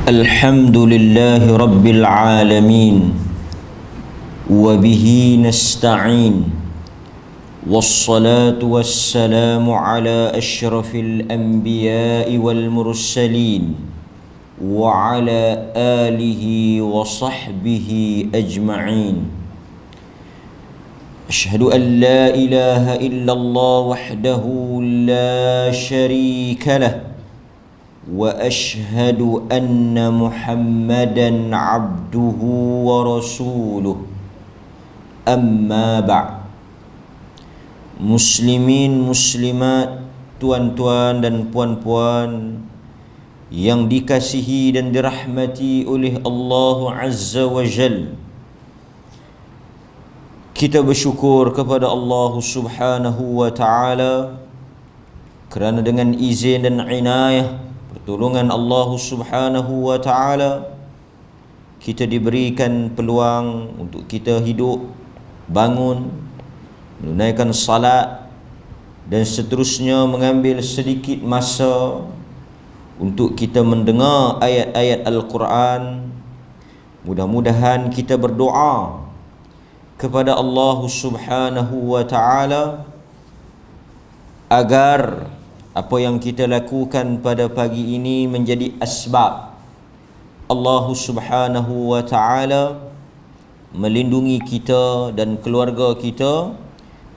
الحمد لله رب العالمين وبه نستعين والصلاة والسلام على أشرف الأنبياء والمرسلين وعلى آله وصحبه أجمعين. أشهد أن لا إله إلا الله وحده لا شريك له وأشهد أن محمدا عبده ورسوله. أما بعد. Muslimin, muslimat, tuan-tuan dan puan-puan yang dikasihi dan dirahmati oleh Allah Azza wa Jal, kita bersyukur kepada Allah Subhanahu wa Ta'ala kerana dengan izin dan inayah pertolongan Allah Subhanahu wa Ta'ala kita diberikan peluang untuk kita hidup, bangun, menunaikan salat dan seterusnya mengambil sedikit masa untuk kita mendengar ayat-ayat Al-Quran. Mudah-mudahan kita berdoa kepada Allah Subhanahu wa Ta'ala agar apa yang kita lakukan pada pagi ini menjadi asbab Allah Subhanahu wa Ta'ala melindungi kita dan keluarga kita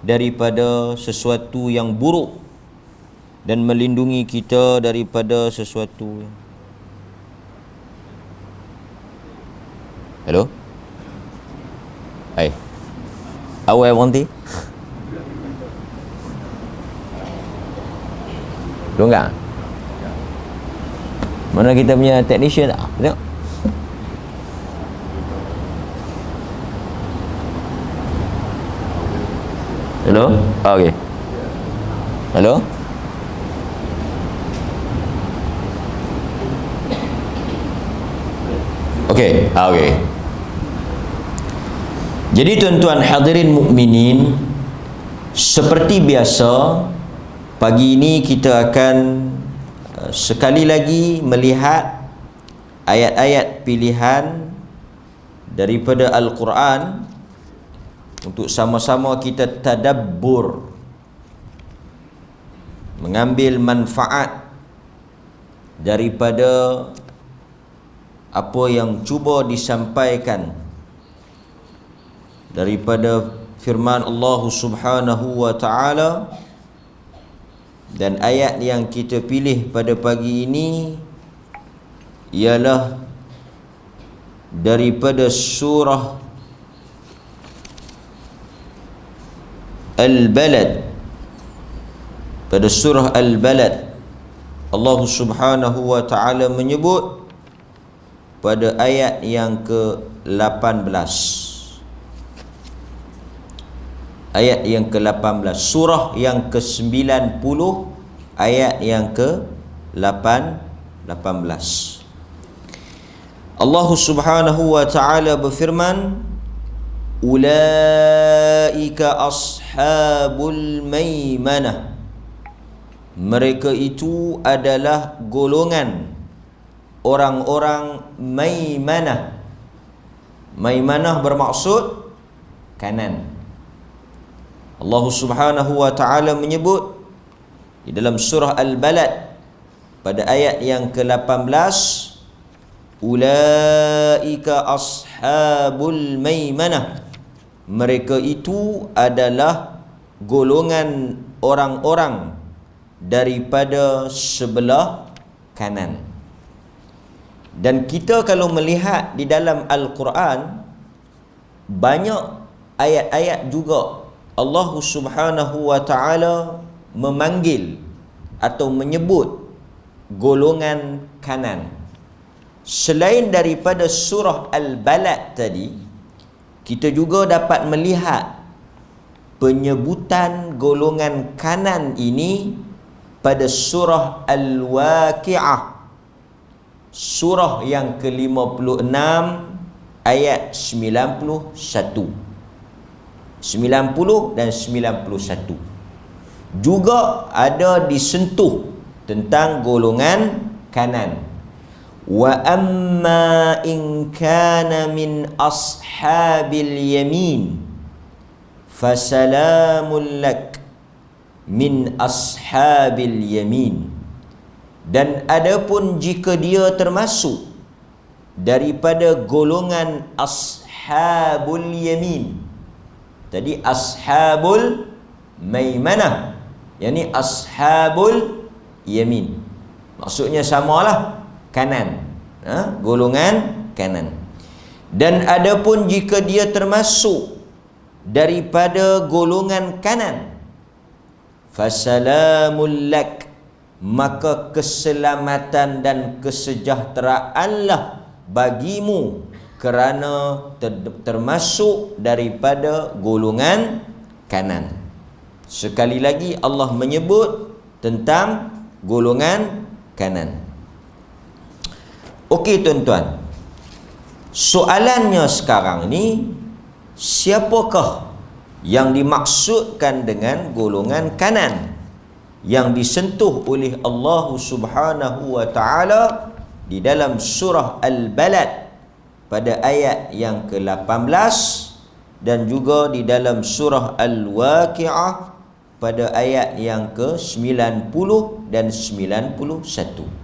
daripada sesuatu yang buruk dan melindungi kita daripada sesuatu. Hello? Hai. Awal Monty? Tunggu. Mana kita punya technician tak? Tengok. Hello? Oh, okay. Hello? Okay. Okay. Jadi tuan-tuan hadirin mukminin, seperti biasa pagi ini kita akan sekali lagi melihat ayat-ayat pilihan daripada Al-Quran untuk sama-sama kita tadabbur, mengambil manfaat daripada apa yang cuba disampaikan daripada firman Allah Subhanahu wa Ta'ala. Dan ayat yang kita pilih pada pagi ini ialah daripada surah Al-Balad. Pada surah Al-Balad Allah Subhanahu wa Ta'ala menyebut pada ayat yang ke-18. Ayat yang ke-18, surah yang ke-90, ayat yang ke-18. Allah Subhanahu wa Ta'ala berfirman, Ulaika ashabul maimanah. Mereka itu adalah golongan orang-orang maimanah. Maimanah bermaksud kanan. Allah Subhanahu wa Ta'ala menyebut di dalam surah Al-Balad pada ayat yang ke-18, Ulaika ashabul maimanah. Mereka itu adalah golongan orang-orang daripada sebelah kanan. Dan kita kalau melihat di dalam Al-Quran, banyak ayat-ayat juga Allah Subhanahu wa Ta'ala memanggil atau menyebut golongan kanan. Selain daripada surah Al-Balad tadi, kita juga dapat melihat penyebutan golongan kanan ini pada surah Al-Waqi'ah, surah yang ke-56 ayat 91. 90 dan 91 juga ada disentuh tentang golongan kanan. Wa amma in kana min ashabil yamin fasalamun lak min ashabil yamin. Dan adapun jika dia termasuk daripada golongan ashabul yamin, tadi ashabul maimanah, yakni ashabul yamin, maksudnya samalah kanan, golongan kanan. Dan adapun jika dia termasuk daripada golongan kanan, fasalamul lak, maka keselamatan dan kesejahteraanlah bagimu kerana termasuk daripada golongan kanan. Sekali lagi Allah menyebut tentang golongan kanan. Okey tuan-tuan, soalannya sekarang ni, siapakah yang dimaksudkan dengan golongan kanan yang disentuh oleh Allah Subhanahu wa taala di dalam surah Al-Balad pada ayat yang ke-18 dan juga di dalam surah Al-Waqi'ah pada ayat yang ke-90 dan 91.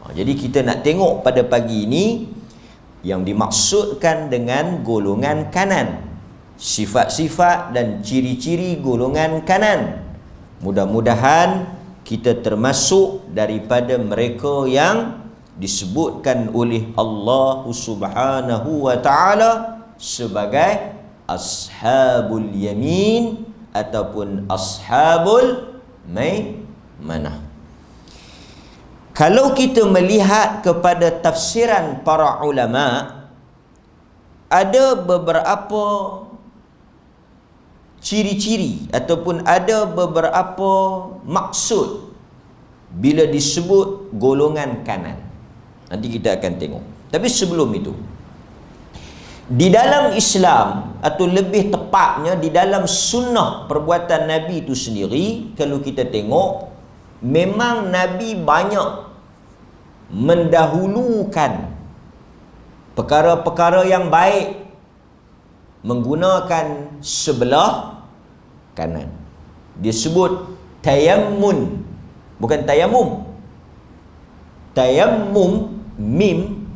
Jadi kita nak tengok pada pagi ini yang dimaksudkan dengan golongan kanan, sifat-sifat dan ciri-ciri golongan kanan. Mudah-mudahan kita termasuk daripada mereka yang disebutkan oleh Allah Subhanahu wa taala sebagai ashabul yamin ataupun ashabul maimanah. Kalau kita melihat kepada tafsiran para ulama, ada beberapa ciri-ciri ataupun ada beberapa maksud bila disebut golongan kanan. Nanti kita akan tengok. Tapi sebelum itu, di dalam Islam atau lebih tepatnya di dalam sunnah perbuatan Nabi itu sendiri, kalau kita tengok, memang Nabi banyak mendahulukan perkara-perkara yang baik menggunakan sebelah kanan. Dia sebut tayammun, bukan tayamum. Tayamum, mim,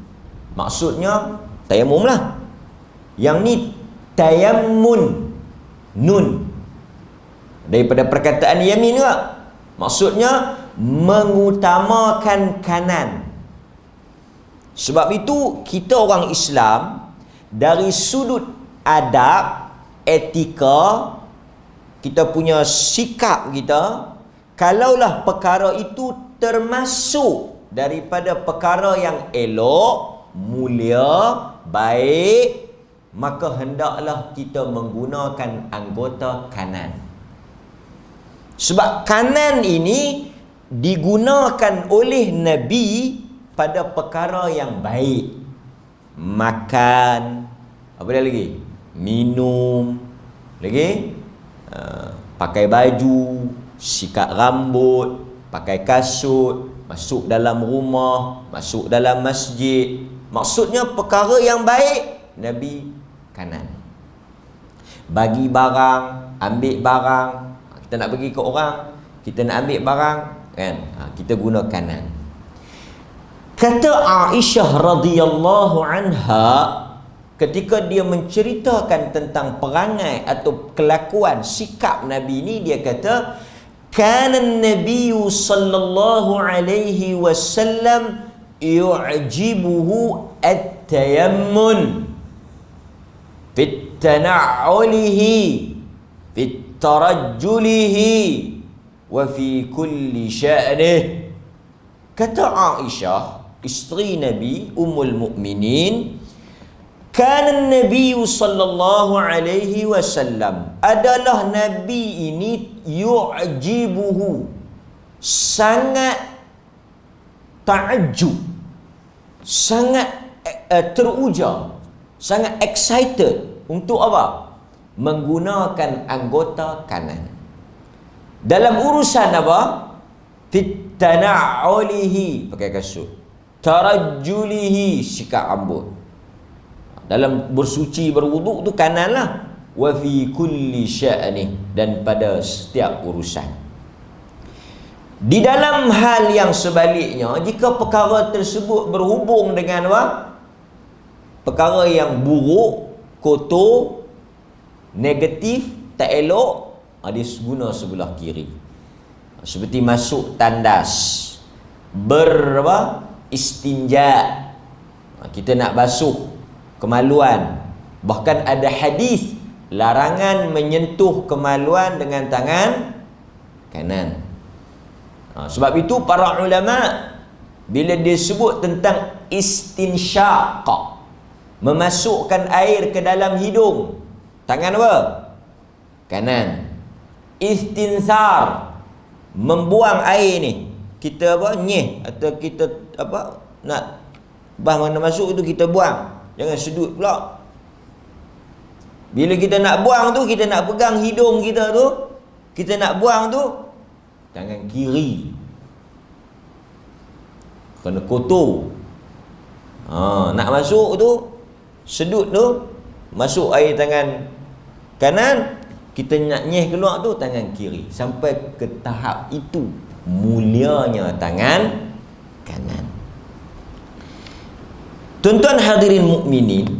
maksudnya tayamum lah. Yang ni tayammun, nun, daripada perkataan yamin juga, maksudnya mengutamakan kanan. Sebab itu kita orang Islam dari sudut adab, etika, kita punya sikap kita, kalaulah perkara itu termasuk daripada perkara yang elok, mulia, baik, maka hendaklah kita menggunakan anggota kanan. Sebab kanan ini digunakan oleh Nabi pada perkara yang baik. Makan, apa dia lagi? Minum, lagi pakai baju, sikat rambut, pakai kasut, masuk dalam rumah, masuk dalam masjid. Maksudnya perkara yang baik, Nabi kanan. Bagi barang, ambil barang, kita nak bagi ke orang, kita nak ambil barang, kan, kita guna kanan. Kata Aisyah radhiyallahu anha ketika dia menceritakan tentang perangai atau kelakuan sikap Nabi ini, dia kata kana an-nabiy sallallahu alaihi wasallam yu'jibuhu at-tayammun fit tana'ulihi fit tarajjulihi wa fi kulli sya'nih. Kata Aisyah, isteri Nabi, Ummul Mukminin, kana Nabi sallallahu alaihi wasallam, adalah Nabi ini yu'jibuhu, sangat ta'ajjub, sangat teruja, sangat excited untuk apa? Menggunakan anggota kanan. Dalam urusan apa? Fit tana'ulihi, pakai kasut. tarajjulihi, sikat rambut. Dalam bersuci berwuduk tu kanan lah. Wa fi kulli sya'ni, dan pada setiap urusan. Di dalam hal yang sebaliknya, jika perkara tersebut berhubung dengan apa? Perkara yang buruk, kotor, negatif, tak elok, dia guna sebelah kiri. Seperti masuk tandas, istinja, kita nak basuh kemaluan. Bahkan ada hadis larangan menyentuh kemaluan dengan tangan kanan. Sebab itu para ulama bila dia sebut tentang istinsyaq, memasukkan air ke dalam hidung, tangan apa? Kanan. Istinsar, membuang air ni, kita nyeh atau kita nak mana masuk tu kita buang, jangan sedut pula. Bila kita nak buang tu, kita nak pegang hidung kita tu, kita nak buang tu tangan kiri, kena kotor. Nak masuk tu, sedut tu, masuk air tangan kanan, kita nak nyeh keluar tu tangan kiri. Sampai ke tahap itu mulianya tangan kanan. Tuan-tuan hadirin mukminin,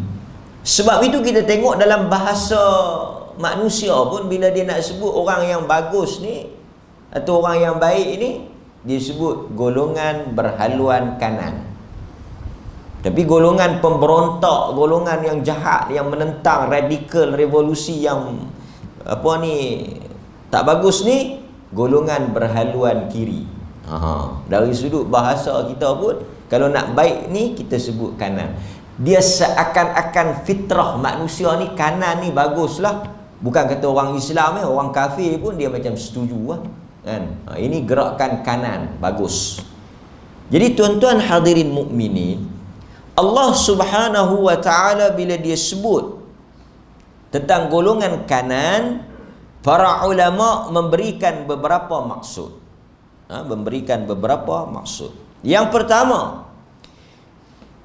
sebab itu kita tengok dalam bahasa manusia pun, bila dia nak sebut orang yang bagus ni atau orang yang baik ni, dia sebut golongan berhaluan kanan. Tapi golongan pemberontak, golongan yang jahat, yang menentang radikal revolusi yang tak bagus ni, golongan berhaluan kiri. Dari sudut bahasa kita pun, kalau nak baik ni kita sebut kanan. Dia seakan-akan fitrah manusia ni kanan ni baguslah. Bukan kata orang Islam orang kafir pun dia macam setuju lah, kan? Ini gerakan kanan bagus. Jadi tuan-tuan hadirin mukminin, Allah Subhanahu wa ta'ala bila dia sebut tentang golongan kanan, para ulama memberikan beberapa maksud. Memberikan beberapa maksud. Yang pertama,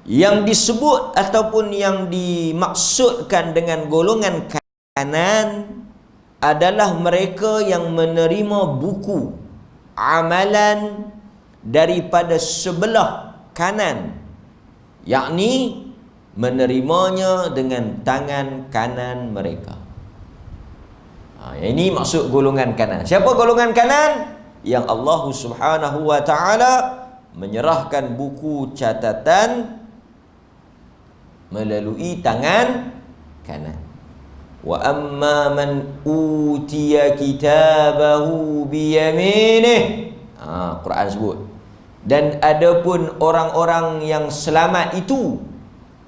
yang disebut ataupun yang dimaksudkan dengan golongan kanan adalah mereka yang menerima buku amalan daripada sebelah kanan, yakni menerimanya dengan tangan kanan mereka. Ini maksud golongan kanan. Siapa golongan kanan? Yang Allah Subhanahu wa ta'ala menyerahkan buku catatan melalui tangan kanan. Wa amma man utiya kitabahu biyaminih, Quran sebut. Dan adapun orang-orang yang selamat itu,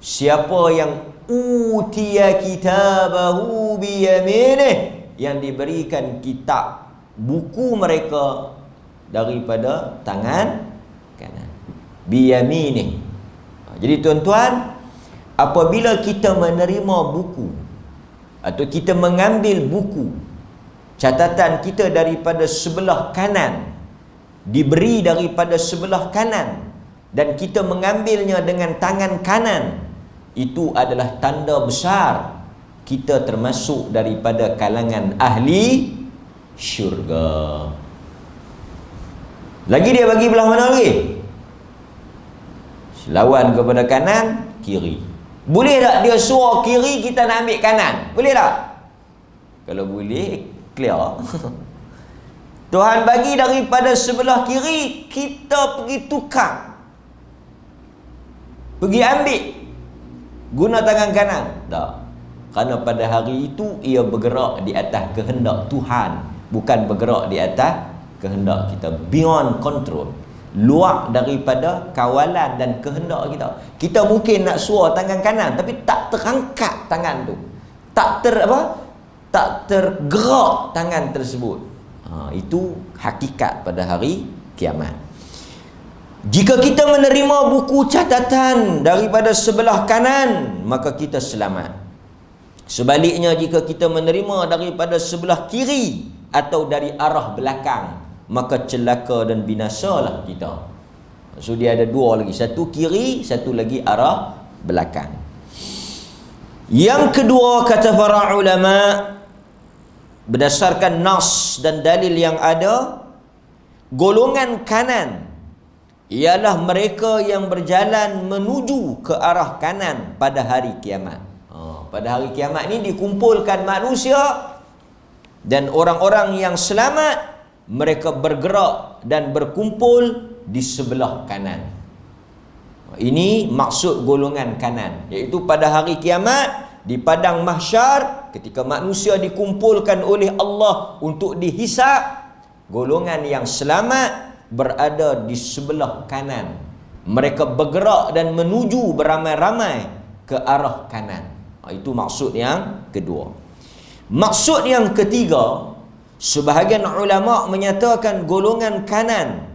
siapa yang utiya kitabahu biyaminih, yang diberikan kitab buku mereka daripada tangan kanan, biyaminih. Jadi tuan-tuan, apabila kita menerima buku atau kita mengambil buku catatan kita daripada sebelah kanan, diberi daripada sebelah kanan, dan kita mengambilnya dengan tangan kanan, itu adalah tanda besar kita termasuk daripada kalangan ahli syurga. Lagi dia bagi belah mana lagi? Lawan kepada kanan, kiri. Boleh tak dia suruh kiri, kita nak ambil kanan? Boleh tak? Kalau boleh, clear. Tuhan bagi daripada sebelah kiri, kita pergi tukar, pergi ambil guna tangan kanan? Tak. Kerana pada hari itu ia bergerak di atas kehendak Tuhan, bukan bergerak di atas kehendak kita. Beyond control, luar daripada kawalan dan kehendak kita. Kita mungkin nak suruh tangan kanan, tapi tak terangkat tangan tu, tak tergerak tangan tersebut. Itu hakikat pada hari kiamat. Jika kita menerima buku catatan daripada sebelah kanan, maka kita selamat. Sebaliknya, jika kita menerima daripada sebelah kiri atau dari arah belakang, maka celaka dan binasalah kita. So dia ada dua lagi, satu kiri, satu lagi arah belakang. Yang kedua, kata para ulama, berdasarkan nas dan dalil yang ada, golongan kanan ialah mereka yang berjalan menuju ke arah kanan pada hari kiamat. Pada hari kiamat ni dikumpulkan manusia, dan orang-orang yang selamat mereka bergerak dan berkumpul di sebelah kanan. Ini maksud golongan kanan, iaitu pada hari kiamat di padang mahsyar, ketika manusia dikumpulkan oleh Allah untuk dihisab, golongan yang selamat berada di sebelah kanan. Mereka bergerak dan menuju beramai-ramai ke arah kanan. Itu maksud yang kedua. Maksud yang ketiga, sebahagian ulama menyatakan golongan kanan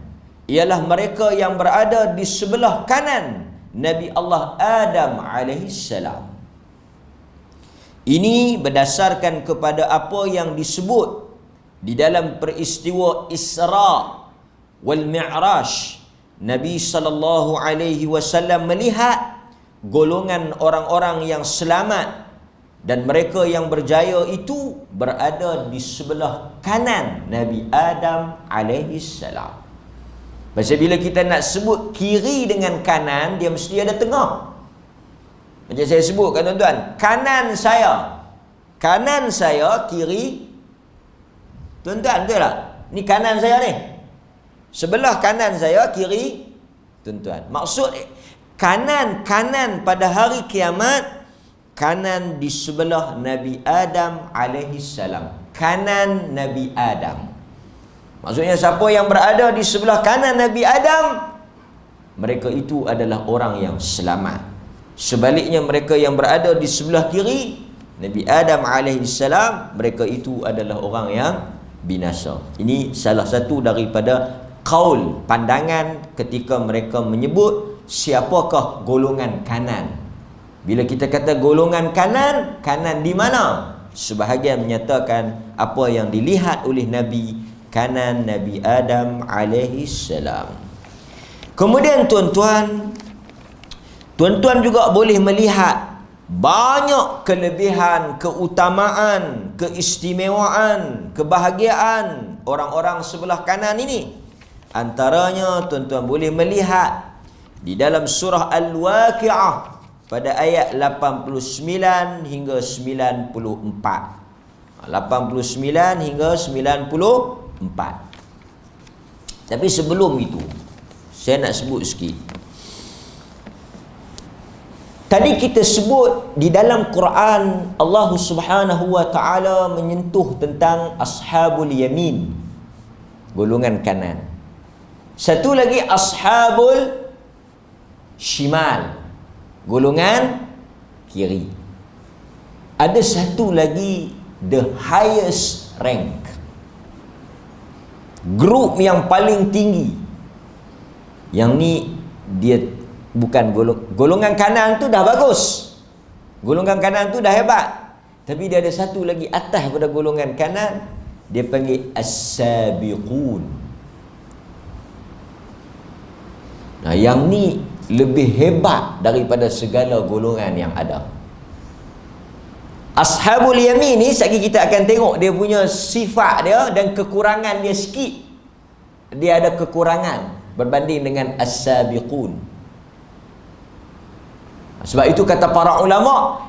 ialah mereka yang berada di sebelah kanan Nabi Allah Adam alaihissalam. Ini berdasarkan kepada apa yang disebut di dalam peristiwa Isra wal Mi'raj. Nabi sallallahu alaihi wasallam melihat golongan orang-orang yang selamat dan mereka yang berjaya itu berada di sebelah kanan Nabi Adam alaihissalam. Pasal bila kita nak sebut kiri dengan kanan, dia mesti ada tengah. Macam saya sebutkan tuan-tuan, kanan saya kiri. Tuan-tuan, betul tak? Ni kanan saya ni. Sebelah kanan saya kiri. Tuan-tuan, maksud kanan pada hari kiamat, kanan di sebelah Nabi Adam alaihissalam. Kanan Nabi Adam. Maksudnya siapa yang berada di sebelah kanan Nabi Adam, mereka itu adalah orang yang selamat. Sebaliknya mereka yang berada di sebelah kiri Nabi Adam alaihissalam, mereka itu adalah orang yang binasa. Ini salah satu daripada qaul, pandangan ketika mereka menyebut siapakah golongan kanan. Bila kita kata golongan kanan, kanan di mana? Sebahagian menyatakan apa yang dilihat oleh Nabi, kanan Nabi Adam alaihissalam. Kemudian tuan-tuan juga boleh melihat banyak kelebihan, keutamaan, keistimewaan, kebahagiaan orang-orang sebelah kanan ini. Antaranya tuan-tuan boleh melihat di dalam surah Al-Waqi'ah pada ayat 89 hingga 94. 89 hingga 94. Tapi sebelum itu, saya nak sebut sikit. Tadi kita sebut di dalam Quran, Allah Subhanahu wa taala menyentuh tentang ashabul yamin, golongan kanan. Satu lagi ashabul shimal, golongan kiri. Ada satu lagi, the highest rank, grup yang paling tinggi. Yang ni dia bukan golongan kanan tu dah bagus, golongan kanan tu dah hebat, tapi dia ada satu lagi atas pada golongan kanan, dia panggil as-sabiqun. Nah, yang ni lebih hebat daripada segala golongan yang ada. Ashabul yamin ni sekali kita akan tengok dia punya sifat dia dan kekurangan dia sikit. Dia ada kekurangan berbanding dengan as-sabiqun. Sebab itu kata para ulama,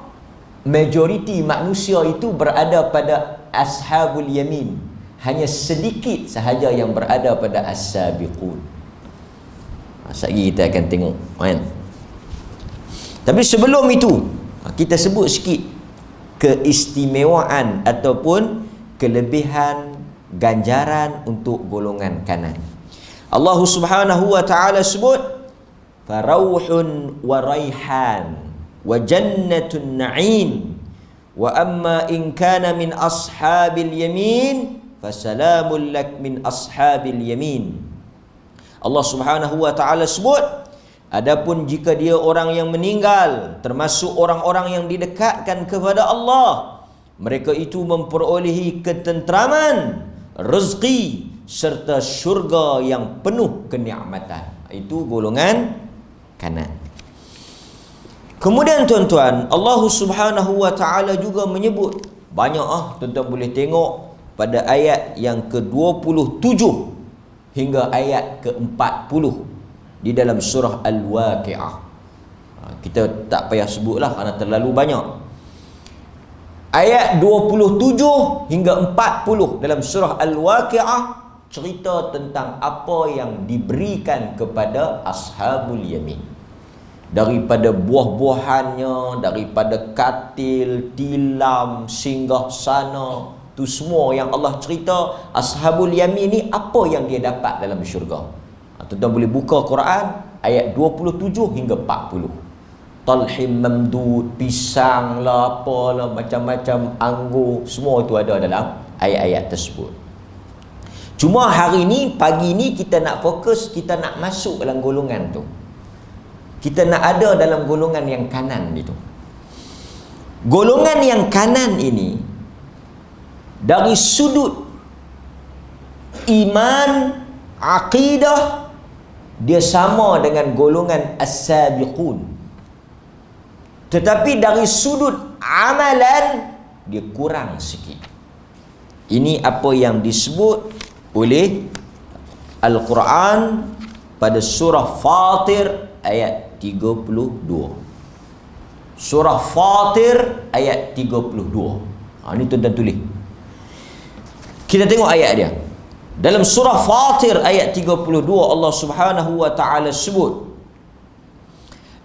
majoriti manusia itu berada pada ashabul yamin. Hanya sedikit sahaja yang berada pada as-sabiqun. Sekali kita akan tengok, kan? Tapi sebelum itu, kita sebut sikit keistimewaan ataupun kelebihan ganjaran untuk golongan kanan. Allah Subhanahu wa taala sebut farauhun wa raihan wa jannatun na'im wa amma in kana min ashabil yamin fasalamun lak min ashabil yamin. Allah Subhanahu wa taala sebut, adapun jika dia orang yang meninggal termasuk orang-orang yang didekatkan kepada Allah, mereka itu memperolehi ketenteraman, rezeki serta syurga yang penuh kenikmatan. Itu golongan kanan. Kemudian tuan-tuan, Allah Subhanahu wa taala juga menyebut banyak tuan-tuan boleh tengok pada ayat yang ke-27 hingga ayat ke-40 di dalam surah Al-Waqi'ah. Kita tak payah sebutlah kerana terlalu banyak. Ayat 27 hingga 40 dalam surah Al-Waqi'ah cerita tentang apa yang diberikan kepada ashabul yamin. Daripada buah-buahannya, daripada katil, tilam, singgah sana, tu semua yang Allah cerita. Ashabul yamin ni apa yang dia dapat dalam syurga. Tuan-tuan boleh buka Quran ayat 27 hingga 40. Talhim mamdud, pisang lah, apalah, macam-macam, anggur, semua itu ada dalam ayat-ayat tersebut. Cuma hari ni, pagi ni kita nak fokus, kita nak masuk dalam golongan tu. Kita nak ada dalam golongan yang kanan itu. Golongan yang kanan ini dari sudut iman, akidah, dia sama dengan golongan as-sabiqun. Tetapi dari sudut amalan dia kurang sikit. Ini apa yang disebut oleh Al-Quran pada surah Fatir ayat 32. Surah Fatir ayat 32. Ini tuan-tuan tulis. Kita tengok ayat dia. Dalam surah Fatir ayat 32 Allah Subhanahu wa taala sebut,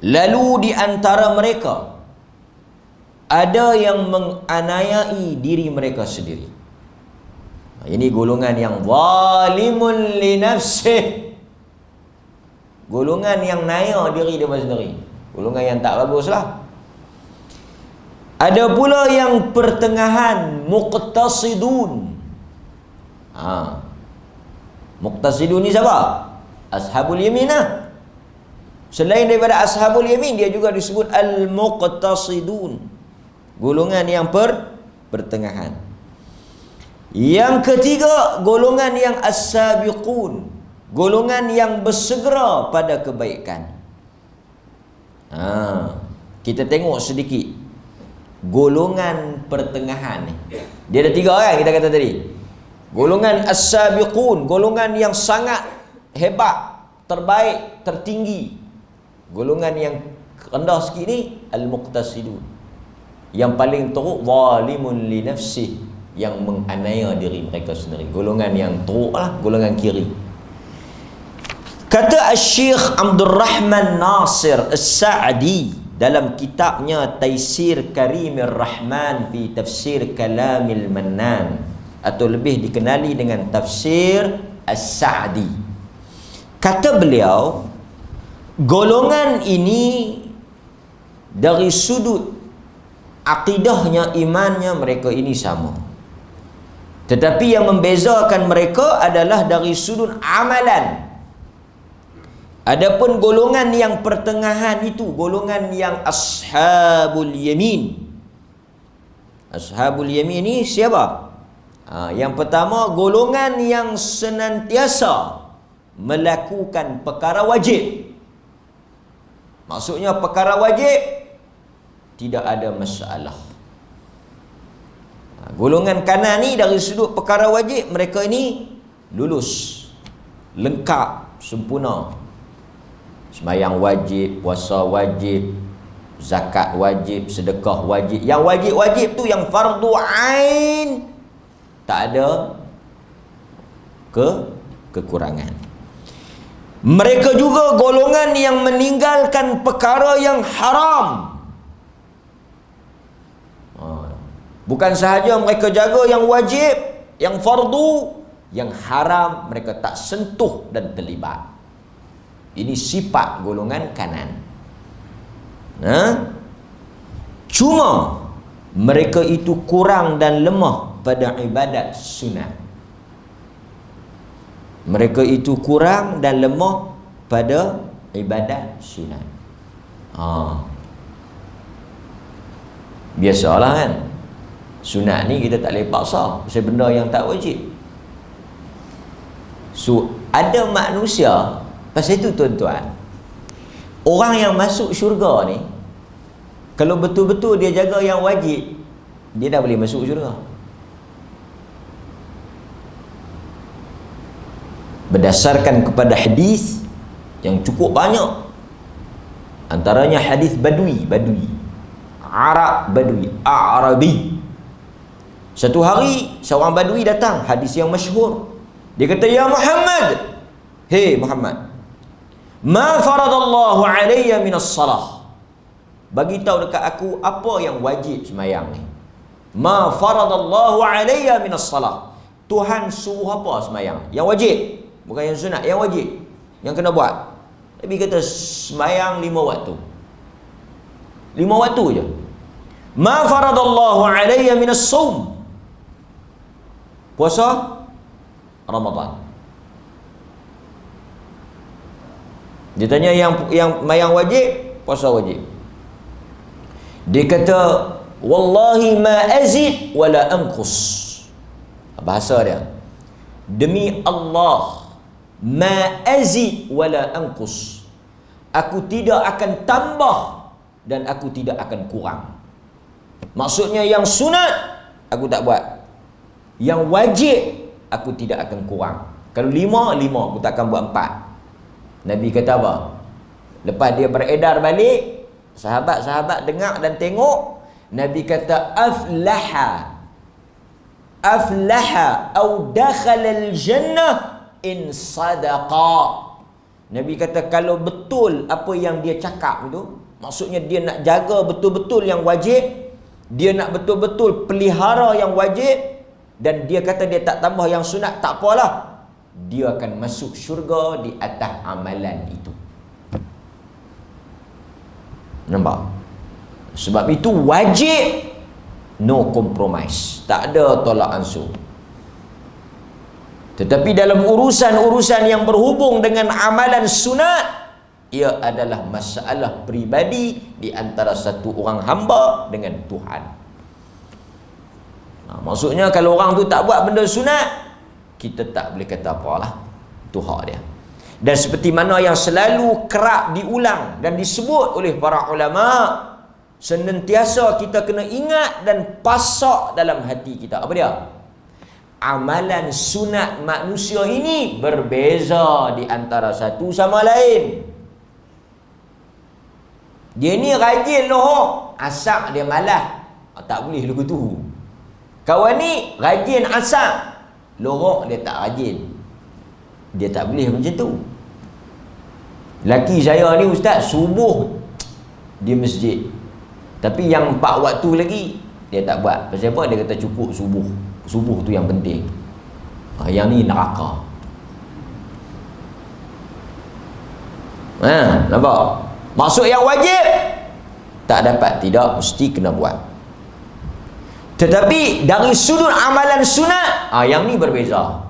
lalu di antara mereka ada yang menganiayai diri mereka sendiri. Ini golongan yang zalimun li nafsih. Golongan yang naya diri dia sendiri. Golongan yang tak baguslah. Ada pula yang pertengahan, muqtasidun. Muqtasidun ni siapa? Ashabul yamin lah. Selain daripada ashabul yamin, dia juga disebut al-muqtasidun. Golongan yang pertengahan. Yang ketiga, golongan yang as-sabiqun. Golongan yang bersegera pada kebaikan. Kita tengok sedikit golongan pertengahan ni. Dia ada tiga kan kita kata tadi. Golongan as-sabiqun, golongan yang sangat hebat, terbaik, tertinggi. Golongan yang rendah sikit ni al-muqtasidun. Yang paling teruk zalimun li nafsih, yang menganiaya diri mereka sendiri. Golongan yang teruk lah, golongan kiri. Kata Syekh Abdul Rahman Nasir As-Sa'di dalam kitabnya Taisir Karimir Rahman fi Tafsir Kalamil Mannan, atau lebih dikenali dengan Tafsir As-Sa'di. Kata beliau, golongan ini dari sudut akidahnya, imannya, mereka ini sama. Tetapi yang membezakan mereka adalah dari sudut amalan. Adapun golongan yang pertengahan itu, golongan yang ashabul yamin. Ashabul yamin ni siapa? Yang pertama, golongan yang senantiasa melakukan perkara wajib. Maksudnya perkara wajib tidak ada masalah. Golongan kanan ni dari sudut perkara wajib, mereka ini lulus, lengkap, sempurna. Sembahyang wajib, puasa wajib, zakat wajib, sedekah wajib. Yang wajib-wajib tu, yang fardu ain, tak ada kekurangan. Mereka juga golongan yang meninggalkan perkara yang haram. Bukan sahaja mereka jaga yang wajib, yang fardu, yang haram mereka tak sentuh dan terlibat. Ini sifat golongan kanan. Cuma mereka itu kurang dan lemah pada ibadat sunat. Mereka itu kurang dan lemah pada ibadat sunat. Biasalah kan, sunat ni kita tak boleh paksa, pasal benda yang tak wajib. So ada manusia Pasal itu tuan-tuan, orang yang masuk syurga ni, kalau betul-betul dia jaga yang wajib, dia dah boleh masuk syurga. Berdasarkan kepada hadis yang cukup banyak, antaranya hadis Badui, Arab Badui, Arabi. Satu hari seorang Badui datang, hadis yang masyhur. Dia kata, "Ya Muhammad, hei Muhammad, ma faradallahu alayya minas salah." Bagi tahu dekat aku apa yang wajib sembahyang ni. Ma faradallahu alayya minas salah. Tuhan suruh apa sembahyang? Yang wajib, bukan yang sunat, yang wajib, yang kena buat. Nabi kata sembahyang 5 waktu. 5 waktu je. Ma faradallahu alayya minas saum. Puasa Ramadan. Dia tanya yang wajib, puasa wajib. Dia kata, wallahi ma azid wala anqus. Bahasa dia, demi Allah, ma azid wala anqus, aku tidak akan tambah dan aku tidak akan kurang. Maksudnya yang sunat aku tak buat, yang wajib aku tidak akan kurang. Kalau 5 aku tak akan buat 4. Nabi kata apa? Lepas dia beredar balik, sahabat-sahabat dengar dan tengok, Nabi kata aflaha au dakhala al-jannah in sadaqa. Nabi kata kalau betul apa yang dia cakap itu, maksudnya dia nak jaga betul-betul yang wajib, dia nak betul-betul pelihara yang wajib, dan dia kata dia tak tambah yang sunat, tak apalah, dia akan masuk syurga di atas amalan itu. Nampak? Sebab itu wajib, no compromise, tak ada tolak ansur. Tetapi dalam urusan-urusan yang berhubung dengan amalan sunat, ia adalah masalah peribadi di antara satu orang hamba dengan Tuhan. Maksudnya kalau orang tu tak buat benda sunat, kita tak boleh kata apalah, tu hak dia. Dan seperti mana yang selalu kerap diulang dan disebut oleh para ulama, senantiasa kita kena ingat dan pasak dalam hati kita. Apa dia? Amalan sunat manusia ini berbeza di antara satu sama lain. Dia ni rajin lohok, asap dia malas, tak boleh lagu tu. Kawan ni rajin asap, lohok dia tak rajin, dia tak boleh macam tu. Laki saya ni ustaz, subuh di masjid, tapi yang 4 waktu lagi dia tak buat. Pasal apa? Dia kata cukup subuh, subuh tu yang penting. Yang ni neraka. Nampak? Maksud yang wajib tak dapat, tidak, mesti kena buat. Tetapi dari sudut amalan sunat, yang ni berbeza.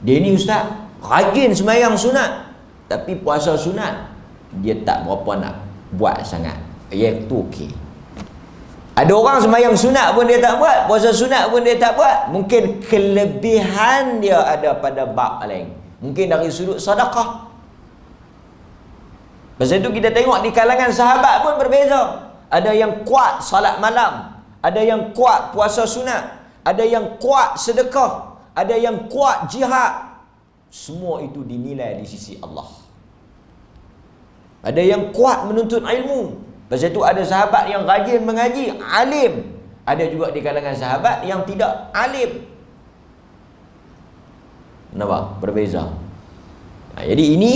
Dia ni ustaz rajin sembahyang sunat, tapi puasa sunat dia tak berapa nak buat sangat. Yang tu okey. Ada orang sembahyang sunat pun dia tak buat, puasa sunat pun dia tak buat. Mungkin kelebihan dia ada pada bab lain. Mungkin dari sudut sedekah. Pasal itu kita tengok di kalangan sahabat pun berbeza. Ada yang kuat salat malam, ada yang kuat puasa sunat, ada yang kuat sedekah, ada yang kuat jihad. Semua itu dinilai di sisi Allah. Ada yang kuat menuntut ilmu. Pasal itu ada sahabat yang rajin mengaji, alim. Ada juga di kalangan sahabat yang tidak alim. Nampak? Berbeza. Jadi ini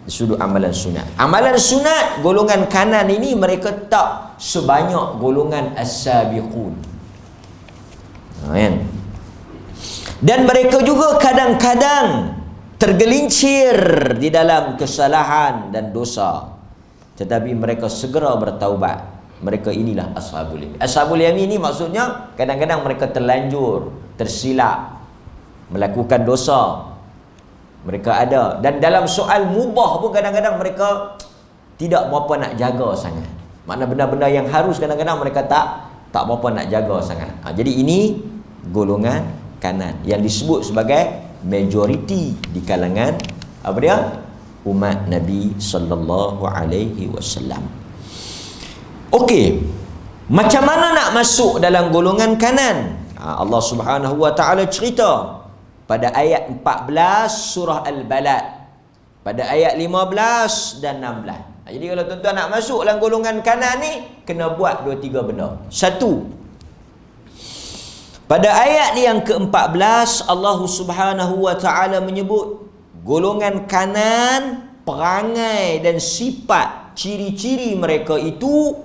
sudut amalan sunat. Amalan sunat golongan kanan ini mereka tak sebanyak golongan as-sabiqun. Kan? Dan mereka juga kadang-kadang tergelincir di dalam kesalahan dan dosa, tetapi mereka segera bertaubat. Mereka inilah ashabul yamin. Ashabul yamin ini maksudnya kadang-kadang mereka terlanjur, tersilap, melakukan dosa. Mereka ada. Dan dalam soal mubah pun kadang-kadang mereka tidak berapa nak jaga sangat. Makna benda-benda yang harus kadang-kadang mereka tak berapa nak jaga sangat. Jadi ini golongan kanan yang disebut sebagai majoriti di kalangan apa dia? umat Nabi sallallahu alaihi wasallam. Okey, macam mana nak masuk dalam golongan kanan? Allah Subhanahu wa taala cerita pada ayat 14 surah Al-Balad, pada ayat 15 dan 16. Jadi kalau tuan-tuan nak masuk dalam golongan kanan ni, kena buat 2-3 benda. Satu, pada ayat yang ke-14 Allah Subhanahu wa taala menyebut golongan kanan, perangai dan sifat, ciri-ciri mereka itu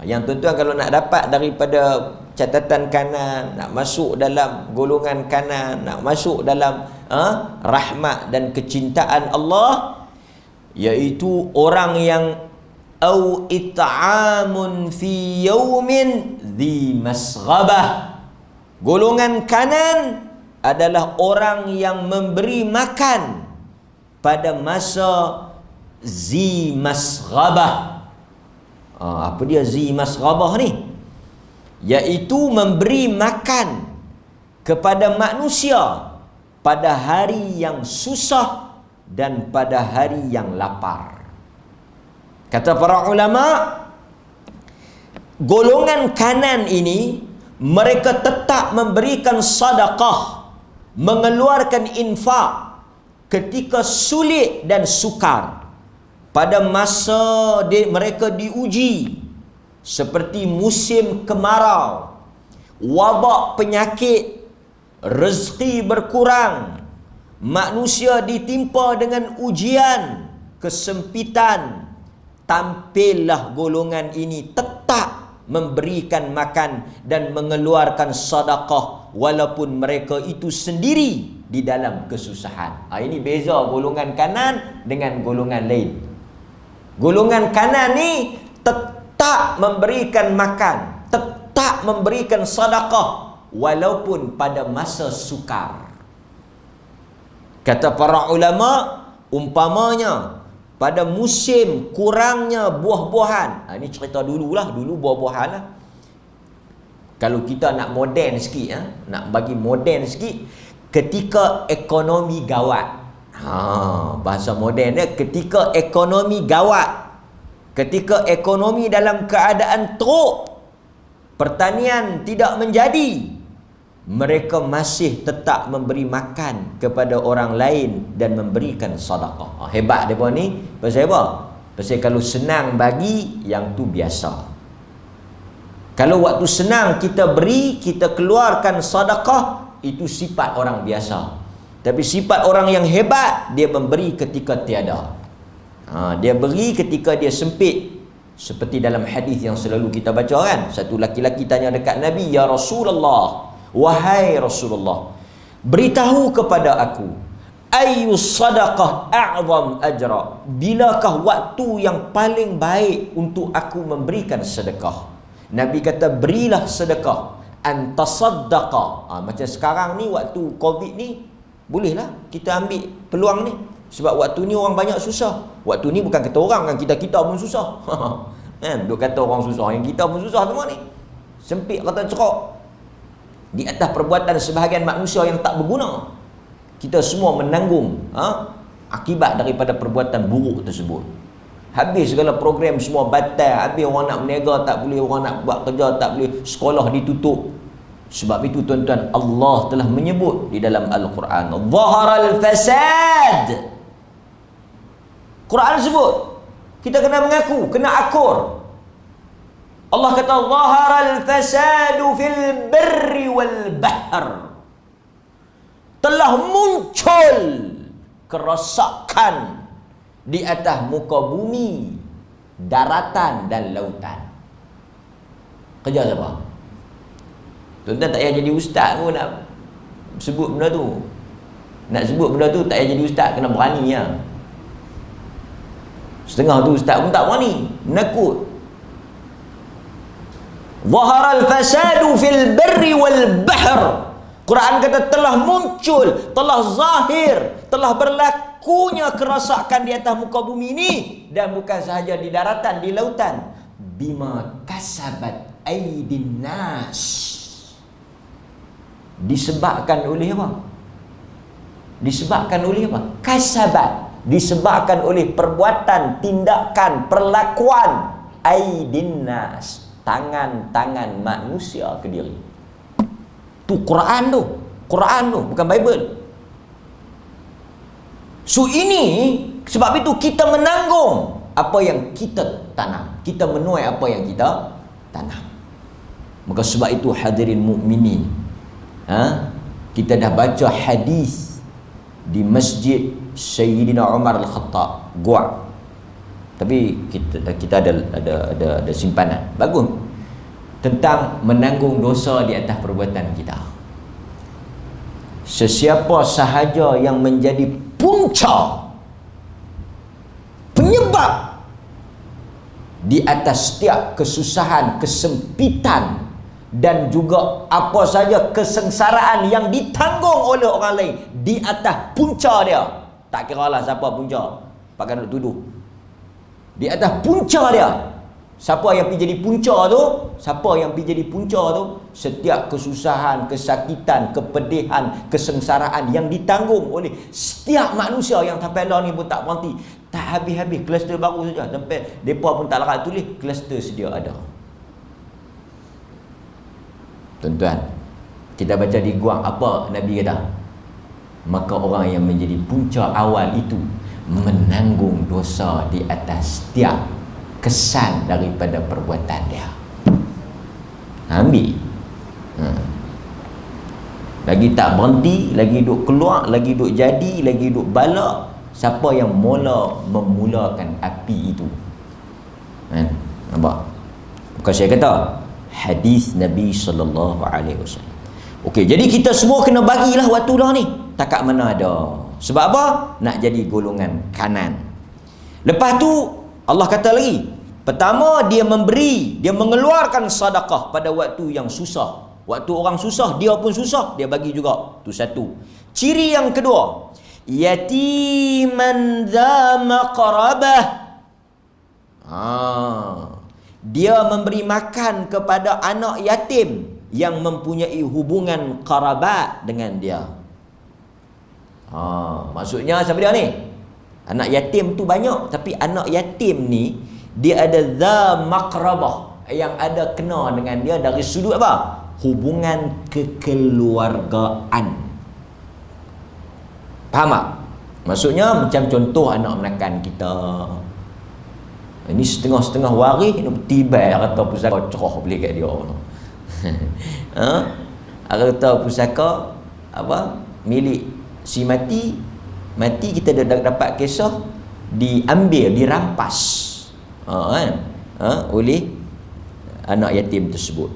yang tuan-tuan kalau nak dapat daripada catatan kanan, nak masuk dalam golongan kanan, nak masuk dalam rahmat dan kecintaan Allah, iaitu orang yang au it'amun fi yaumin dhi masghabah. Golongan kanan adalah orang yang memberi makan pada masa zi masghabah. Apa dia zi masghabah ni? Iaitu memberi makan kepada manusia pada hari yang susah dan pada hari yang lapar. Kata para ulama, golongan kanan ini mereka tetap memberikan sedekah, mengeluarkan infak ketika sulit dan sukar, pada masa mereka diuji, seperti musim kemarau, wabak penyakit, rezeki berkurang, manusia ditimpa dengan ujian, kesempitan. Tampillah golongan ini tetap memberikan makan dan mengeluarkan sedekah walaupun mereka itu sendiri di dalam kesusahan. Ini beza golongan kanan dengan golongan lain. Golongan kanan ni tetap memberikan makan, tetap memberikan sedekah walaupun pada masa sukar. Kata para ulama, umpamanya pada musim kurangnya buah-buahan. Ini cerita dululah, dulu buah-buahan lah. Kalau kita nak moden sikit, nak bagi moden sikit, ketika ekonomi gawat. Bahasa moden dia, ketika ekonomi gawat, ketika ekonomi dalam keadaan teruk, pertanian tidak menjadi, mereka masih tetap memberi makan kepada orang lain dan memberikan sedekah. Hebat mereka ni. Pasal apa? Pasal kalau senang bagi, yang tu biasa. Kalau waktu senang kita beri, kita keluarkan sedekah, itu sifat orang biasa. Tapi sifat orang yang hebat, dia memberi ketika tiada. Dia beri ketika dia sempit. Seperti dalam hadis yang selalu kita baca kan, satu laki-laki tanya dekat Nabi, "Ya Rasulullah, wahai Rasulullah, beritahu kepada aku, ayu sadaqah a'zam ajra, bilakah waktu yang paling baik untuk aku memberikan sedekah?" Nabi kata, berilah sedekah, antasaddaqa. Macam sekarang ni waktu Covid ni, bolehlah kita ambil peluang ni. Sebab waktu ni orang banyak susah. Waktu ni bukan kata orang kan, kita pun susah. Duk kata orang susah, yang kita pun susah semua ni. Sempit kata cerok. Di atas perbuatan sebahagian manusia yang tak berguna, kita semua menanggung akibat daripada perbuatan buruk tersebut. Habis segala program semua batal, habis orang nak berniaga tak boleh, orang nak buat kerja tak boleh, sekolah ditutup. Sebab itu tuan-tuan, Allah telah menyebut di dalam Al-Quran, zaharal fasad. Quran sebut, kita kena mengaku, kena akur. Allah kata, zaharal fasadu fil barri wal bahr. Telah muncul kerosakan di atas muka bumi, daratan dan lautan. Kerja siapa? Tuan-tuan tak payah jadi ustaz pun nak sebut benda tu. Nak sebut benda tu tak payah jadi ustaz, kena berani ya. Setengah tu ustaz pun tak berani, menakut. Zaharal fasadu fil barri wal bahr. Quran kata telah muncul, telah zahir, telah berlakunya kerosakan di atas muka bumi ini, dan bukan sahaja di daratan, di lautan. Bima kasabat aydin nas. Disebabkan oleh apa? Disebabkan oleh apa? Kasabat. disebabkan oleh perbuatan, tindakan, perlakuan aidin nas, tangan-tangan manusia ke diri. Tu Quran tu, bukan Bible. So ini, sebab itu kita menanggung apa yang kita tanam, kita menuai apa yang kita tanam. Maka sebab itu hadirin mukminin, kita dah baca hadis di Masjid Sayyidina Umar Al-Khattab, gua. Tapi kita ada simpanan bagus tentang menanggung dosa di atas perbuatan kita. Sesiapa sahaja yang menjadi punca, penyebab di atas setiap kesusahan, kesempitan dan juga apa saja kesengsaraan yang ditanggung oleh orang lain di atas punca dia, tak kira lah siapa punca, pakai nak tuduh, di atas punca dia. Siapa yang pergi jadi punca tu, setiap kesusahan, kesakitan, kepedihan, kesengsaraan yang ditanggung oleh setiap manusia yang sampai lah ni pun tak berhenti, tak habis-habis kluster baru saja, sampai mereka pun tak larat tulis kluster sedia ada. Tuan-tuan, kita baca di Guang apa Nabi kata? Maka orang yang menjadi punca awal itu menanggung dosa di atas setiap kesan daripada perbuatan dia. Ambil. Lagi tak berhenti, lagi duk keluar, lagi duk jadi, lagi duk balak. Siapa yang memulakan api itu? Nampak? Bukan saya kata, hadis Nabi sallallahu alaihi wasallam. Okey, jadi kita semua kena bagilah waktu lah ni. Takat mana ada. Sebab apa? Nak jadi golongan kanan. Lepas tu Allah kata lagi, pertama dia memberi, dia mengeluarkan sedekah pada waktu yang susah. Waktu orang susah, dia pun susah, dia bagi juga. Tu satu. Ciri yang kedua, yatiman dza maqrabah. Dia memberi makan kepada anak yatim yang mempunyai hubungan karabat dengan dia. Maksudnya siapa dia ni? Anak yatim tu banyak, tapi anak yatim ni dia ada dza maqrabah, yang ada kena dengan dia dari sudut apa? Hubungan kekeluargaan. Faham tak? Maksudnya macam contoh anak menakan kita. Ini setengah-setengah waris, tiba kata pusaka cerah boleh kat dia. Kata pusaka apa? Milik si mati kita dah dapat kisah diambil, dirampas oleh anak yatim tersebut.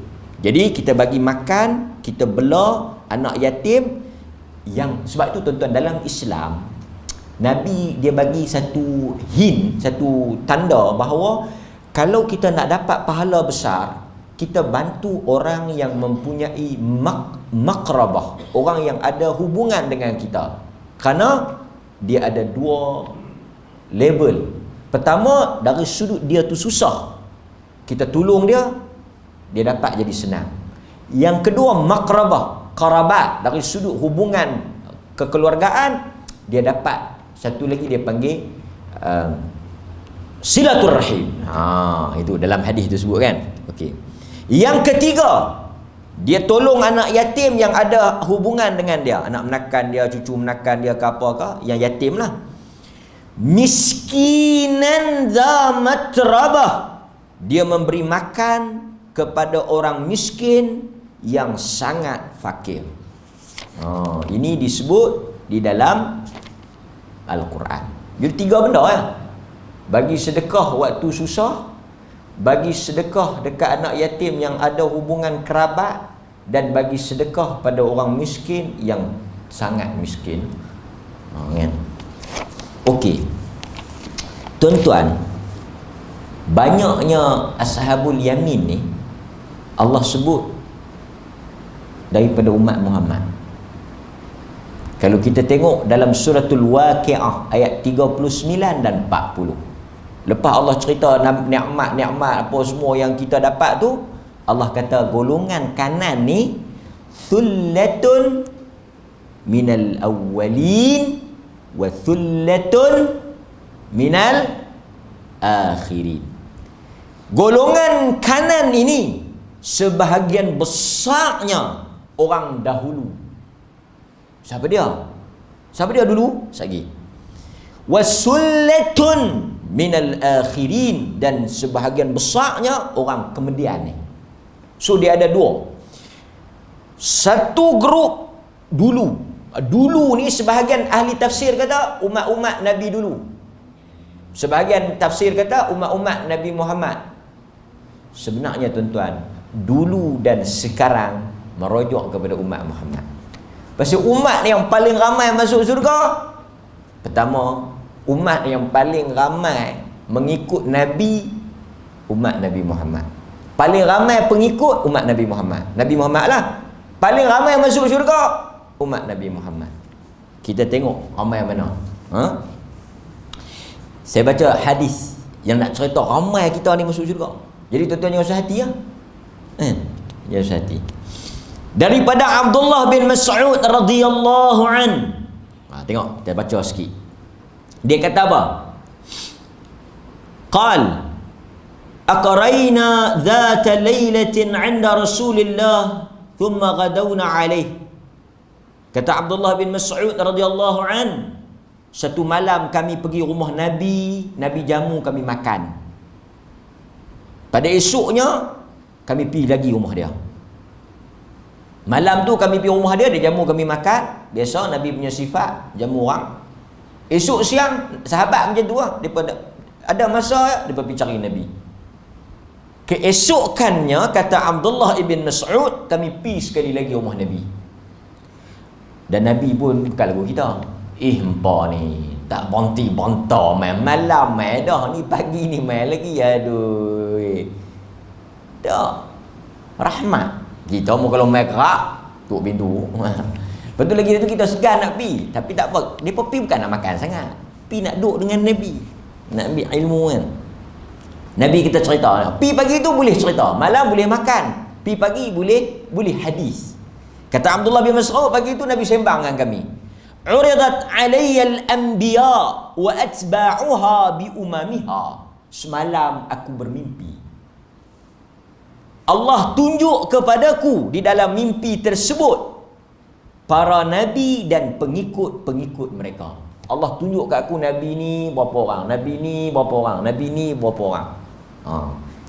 Jadi kita bagi makan, kita bela anak yatim yang, sebab itu tuan-tuan, dalam Islam Nabi dia bagi satu hint, satu tanda bahawa kalau kita nak dapat pahala besar, kita bantu orang yang mempunyai makrabah, orang yang ada hubungan dengan kita. Kerana dia ada dua level. Pertama, dari sudut dia tu susah, kita tolong dia, dia dapat jadi senang. Yang kedua, makrabah, karabat, dari sudut hubungan kekeluargaan, dia dapat satu lagi, dia panggil silaturrahim. Itu dalam hadis tu sebut kan. Okey. Yang ketiga, dia tolong anak yatim yang ada hubungan dengan dia, anak menakan dia, cucu menakan dia ke apa ke, yang yatim lah. Miskinan dza matrabah, dia memberi makan kepada orang miskin yang sangat fakir. Ini disebut di dalam Al-Quran. Jadi tiga benda ya. Bagi sedekah waktu susah, bagi sedekah dekat anak yatim yang ada hubungan kerabat, dan bagi sedekah pada orang miskin yang sangat miskin. Kan? Okey. Tuan-tuan, banyaknya ashabul yamin ni Allah sebut daripada umat Muhammad. Kalau kita tengok dalam suratul Waqiah ayat 39 dan 40, lepas Allah cerita nikmat-nikmat apa semua yang kita dapat tu, Allah kata golongan kanan ni thullatun minal awwalin wa thullatun minal akhirin. Golongan kanan ini sebahagian besarnya orang dahulu. Siapa dia? Siapa dia dulu? Lagi. Wasullatun minal akhirin, dan sebahagian besarnya orang kemudian ni. So dia ada dua. Satu grup dulu. Dulu ni sebahagian ahli tafsir kata umat-umat Nabi dulu. Sebahagian tafsir kata umat-umat Nabi Muhammad. Sebenarnya tuan-tuan, dulu dan sekarang merujuk kepada umat Muhammad. Pasal umat yang paling ramai masuk syurga, pertama, umat yang paling ramai mengikut Nabi, umat Nabi Muhammad. Paling ramai pengikut umat Nabi Muhammad. Nabi Muhammad lah. Paling ramai masuk syurga, umat Nabi Muhammad. Kita tengok ramai mana. Saya baca hadis yang nak cerita ramai kita ni masuk syurga. Jadi tuan-tuan jangan usah hati ya. Jangan usah hati. Daripada Abdullah bin Mas'ud radhiyallahu an. Tengok, kita baca sikit. Dia kata apa? Qal aqrayna dhata laylatin 'inda Rasulillah thumma ghadawna alayh. Kata Abdullah bin Mas'ud radhiyallahu an, satu malam kami pergi rumah Nabi, Nabi jamu kami makan. Pada esoknya kami pergi lagi rumah dia. Malam tu kami pergi rumah dia, dia jamu kami makan. Biasa Nabi punya sifat jamu orang. Esok siang sahabat macam tu lah. Depa ada masa depa pergi cari Nabi. Keesokannya kata Abdullah ibn Mas'ud, kami pergi sekali lagi rumah Nabi. Dan Nabi pun bukan lagu kita. Hampa ni tak berhenti bantah main malam main dah ni, pagi ni main lagi. Aduh. Tak. Rahmat. Kita mau kalau main kerak tutup pintu. Betul lagi tu kita segan nak pi, tapi tak apa. Depa pi bukan nak makan sangat. Pi nak duduk dengan Nabi. Nak ambil ilmu kan. Nabi kita cerita. Pi pagi tu boleh cerita, malam boleh makan. Pi pagi boleh hadis. Kata Abdullah bin Mas'ud, pagi tu Nabi sembang dengan kami. Uridat alayya al-anbiya wa atba'uha bi umamiha. Semalam aku bermimpi. Allah tunjuk kepadaku di dalam mimpi tersebut para nabi dan pengikut-pengikut mereka. Allah tunjuk kat aku nabi ni berapa orang, nabi ni berapa orang, nabi ni berapa orang.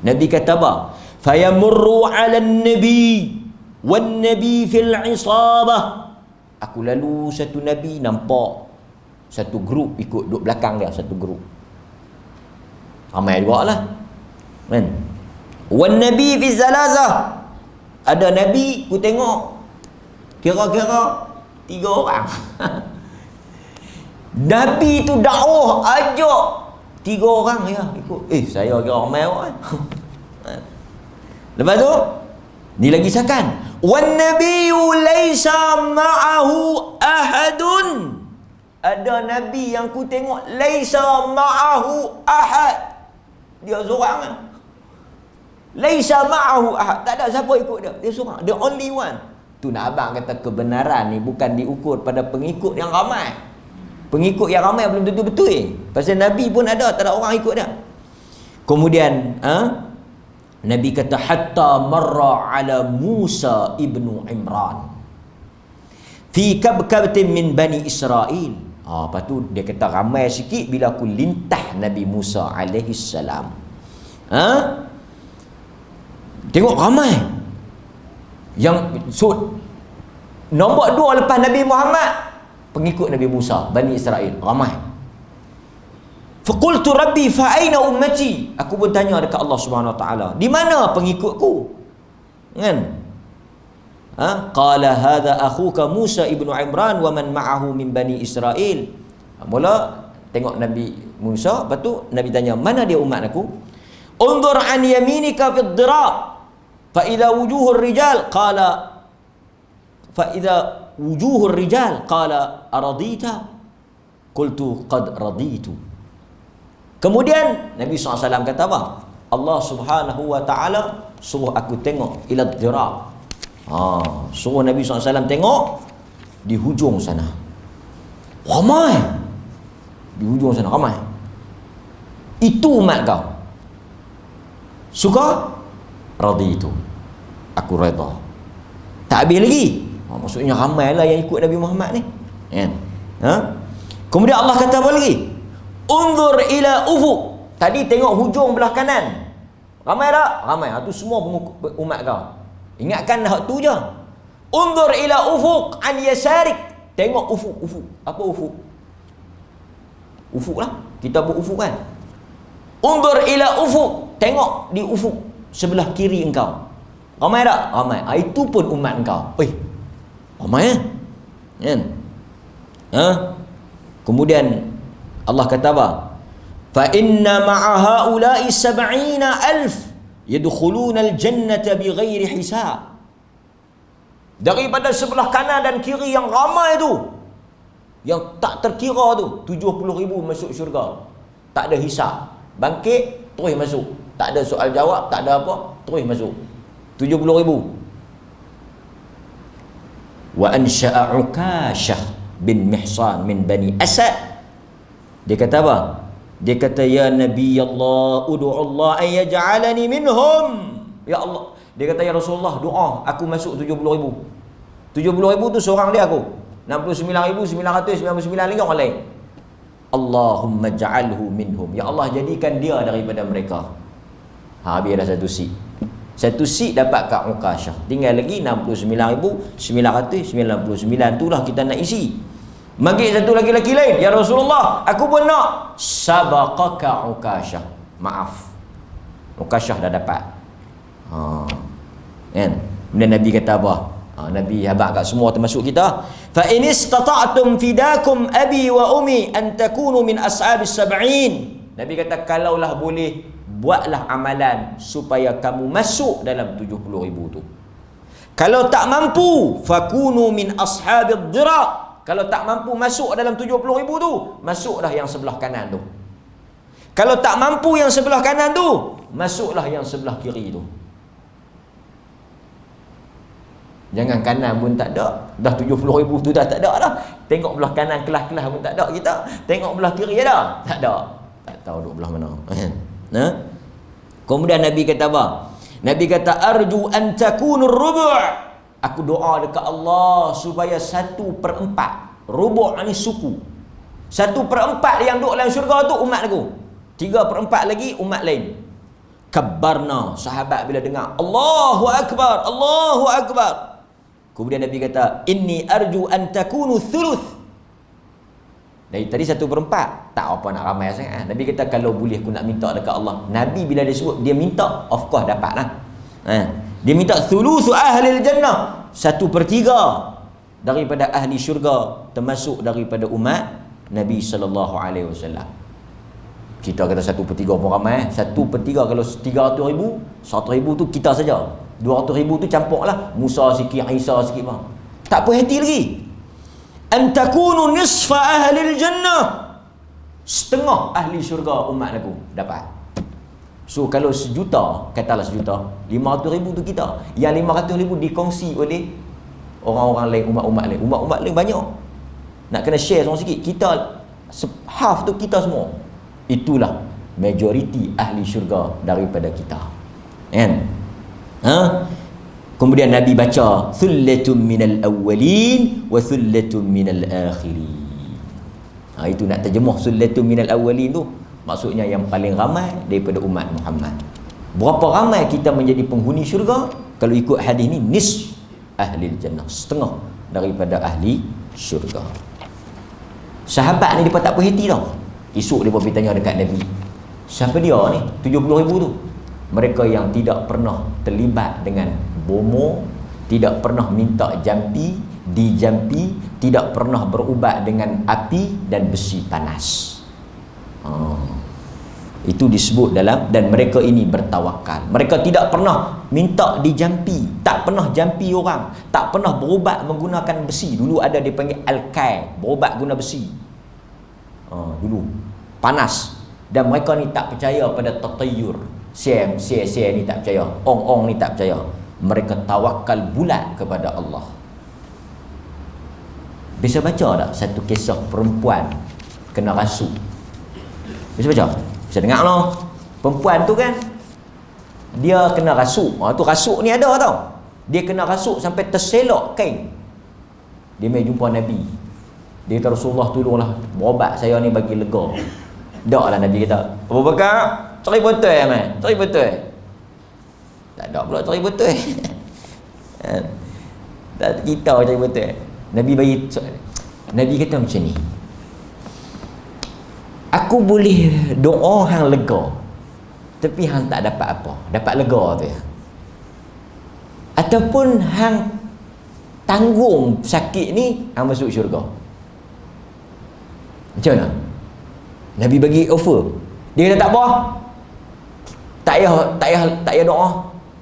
Nabi kata apa? Fayamurru 'ala an-nabi wan nabi fil 'isabah. Aku lalu satu nabi, nampak satu grup ikut duduk belakang dia, satu grup. Ramai juga lah. Kan? Wan nabi fi zalazah. Ada nabi ku tengok kira-kira 3 orang. Nabi tu dakwah ajak 3 orang ya ikut. Saya kira ramai orang. Lepas tu ni lagi sakan. Wan nabiyyu laisa ma'ahu ahadun. Ada nabi yang ku tengok laisa ma'ahu ahad. Dia seorang. Laisa ma'ahu ahad. Tak ada siapa ikut dia. Dia seorang. The only one. Tu nak abang kata kebenaran ni bukan diukur pada pengikut yang ramai. Pengikut yang ramai belum tentu betul. Pasal Nabi pun ada, tak ada orang ikut dia. Kemudian Nabi kata hatta marra ala Musa ibnu Imran fi kabkabatin min Bani Israel. Lepas tu dia kata ramai sikit bila aku lintah Nabi Musa alaihi salam. Tengok ramai. Yang nombor 2 lepas Nabi Muhammad, pengikut Nabi Musa, Bani Israel, ramai. Faqultu rabbi fa aina ummati? Aku pun tanya dekat Allah Subhanahu Wa Taala, di mana pengikutku? Kan? Qala hadha akhuka Musa ibnu Imran wa man ma'ahu min Bani Israel. Mula tengok Nabi Musa, lepas tu Nabi tanya, mana dia umat aku? Unzur an yaminika fi ad-dirab fa idza wujuhur rijal qala fa idza wujuhur rijal qala aradita qultu qad raditu. Kemudian Nabi SAW kata apa? Allah Subhanahu Wa Taala suruh aku tengok ila ad-dirab. Suruh Nabi SAW tengok di hujung sana. Ramai. Di hujung sana ramai. Itu umat kau. Suka? Raditu. Aku redha. Tak habis lagi. Maksudnya ramailah yang ikut Nabi Muhammad ni. Kan? Kemudian Allah kata apa lagi? Unzur ila ufuq. Tadi tengok hujung belah kanan. Ramai tak? Ramai. Itu semua umat kau. Ingatkan hak tu je. Unzur ila ufuq an yasarik. Tengok ufuk. Apa ufuk? Ufuk lah. Kita berufuk kan. Unzur ila ufuk. Tengok di ufuk sebelah kiri engkau. Ramai tak? Ramai. Itu pun umat engkau. Ramai kan? Kemudian Allah kata apa? Fa inna ma'a haula'i 70,000 yadkhuluna al-jannata bighairi hisab. Daripada sebelah kanan dan kiri yang ramai tu, yang tak terkira tu, 70,000 masuk syurga. Tak ada hisab. Bangkit, terus masuk. Tak ada soal jawab, tak ada apa, terus masuk. 70,000. Wa ansha'a Ukashah bin Mihsan min Bani Asad. Dia kata apa? Dia kata, ya Nabi Allah, ud'u Allah an yaj'alani minhum. Ya Allah. Dia kata, ya Rasulullah, doa aku masuk 70,000. 70,000 tu seorang dia aku. 69,999 lagi orang lain. Allahumma ja'alhu minhum. Ya Allah, jadikan dia daripada mereka. Habis dah satu seat. Satu seat dapat kat Ukashah. Tinggal lagi 69,999. Itulah kita nak isi. Manggil satu laki-laki lain, ya Rasulullah, aku pun nak. Sabaqaka Ukashah. Maaf, Ukashah dah dapat. Kan? Kemudian Nabi kata apa? Nabi habaq kat semua termasuk kita. Fa in istata'tum fidakum abi wa ummi an takunu min ashabis sab'in. Nabi kata, kalaulah boleh, buatlah amalan supaya kamu masuk dalam 70,000 tu. Kalau tak mampu, fakunu min ashabid dhira. Kalau tak mampu masuk dalam 70,000 tu, masuklah yang sebelah kanan tu. Kalau tak mampu yang sebelah kanan tu, masuklah yang sebelah kiri tu. Jangan kanan pun tak ada, dah 70,000 tu dah tak ada dah. Tengok belah kanan kelas-kelas pun tak ada kita. Tengok belah kiri ada? Tak ada. Tak tahu duk belah mana. Kemudian Nabi kata apa? Nabi kata, arju an takunur rubu'. Aku doa dekat Allah supaya 1/4. Rubu' ni suku. 1/4 yang duduk dalam syurga tu umat aku. 3/4 lagi umat lain. Kabbarna. Sahabat bila dengar, Allahu Akbar, Allahu Akbar. Kemudian Nabi kata, inni arju an takunu thuluth. Dari tadi 1/4. Tak apa nak ramai sangat. Nabi kata, kalau boleh aku nak minta dekat Allah. Nabi bila dia sebut, dia minta, of course dapat lah. Dia minta thuluthu ahli jannah. 1/3 daripada ahli syurga, termasuk daripada umat Nabi SAW. Kita kata 1/3 pun ramai. 1/3 kalau 300,000, 100,000 tu kita saja. 200,000 tu campurlah. Musa sikit, Isa sikit bang. Tak puas hati lagi. An takunu nisfa ahli jannah. Setengah ahli syurga umat aku dapat. So kalau 1,000,000, katalah 1,000,000, 500,000 tu kita. Yang 500,000 dikongsi oleh orang-orang lain, umat-umat lain. Umat-umat lain banyak. Nak kena share seorang sikit. Kita half tu kita semua. Itulah majoriti ahli syurga daripada kita. Kan? Kemudian Nabi baca, thullatun minal awwalin wa thullatun minal akhirin. Itu nak terjemuh thullatun minal awwalin tu. Maksudnya yang paling ramai daripada umat Muhammad. Berapa ramai kita menjadi penghuni syurga? Kalau ikut hadis ni, nisf ahli jannah. Setengah daripada ahli syurga. Sahabat ni dia tak puas hati tau. Esok dia pergi tanya dekat Nabi, siapa dia ni 70,000 tu? Mereka yang tidak pernah terlibat dengan bomo, tidak pernah minta jampi, dijampi, tidak pernah berubat dengan api dan besi panas. Itu disebut dalam, dan mereka ini bertawakal. Mereka tidak pernah minta dijampi, tak pernah jampi orang, tak pernah berubat menggunakan besi. Dulu ada dipanggil al-kai, berubat guna besi. Dulu panas. Dan mereka ni tak percaya pada tatayur. Share ni tak percaya, ong ni tak percaya. Mereka tawakal bulat kepada Allah. Bisa baca tak satu kisah perempuan kena rasuk. Bisa baca? Bisa dengar lah. Perempuan tu kan dia kena rasuk. Tu rasuk ni ada tau. Dia kena rasuk sampai terselok kain. Dia mai jumpa Nabi. Dia kata, Rasulullah tolonglah berobat saya ni bagi lega. Tak lah Nabi kata, Abu Bakar, cari botol man. Cari botol. Tak ada pula cari botol. Tak kita cari botol. Nabi kata macam ni. Aku boleh doa hang lega, tapi hang tak dapat apa. Dapat lega tu ya. Ataupun hang tanggung sakit ni, hang masuk syurga. Macam mana? Nabi bagi offer. Dia kata tak apa. Tak payah doa.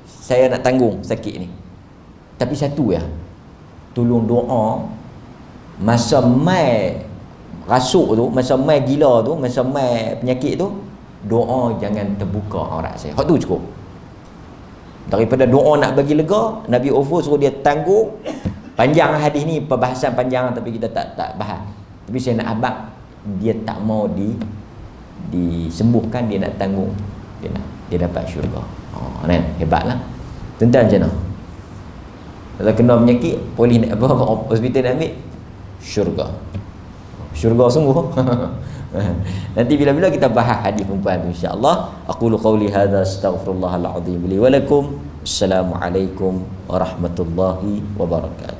Saya nak tanggung sakit ni. Tapi satu ya. Tolong doa masa mai rasuk tu, masa mai gila tu, masa mai penyakit tu, doa jangan terbuka aurat saya. Hak tu cukup. Daripada doa nak bagi lega, Nabi offer suruh dia tanggung. Panjang hadis ni, perbahasan panjang tapi kita tak bahas. Tapi saya nak abang dia tak mau disembuhkan, dia nak tanggung. Dia dapat syurga. Kan? Hebatlah. Tuan-tuan macam mana? Kalau kena penyakit, polis nak apa, hospital nak ambil syurga. Syurga sungguh. Nanti bila-bila kita bahas hadis perempuan tu insya-Allah. Aqulu qawli hadza astaghfirullahal azim li wa lakum. Assalamualaikum warahmatullahi wabarakatuh.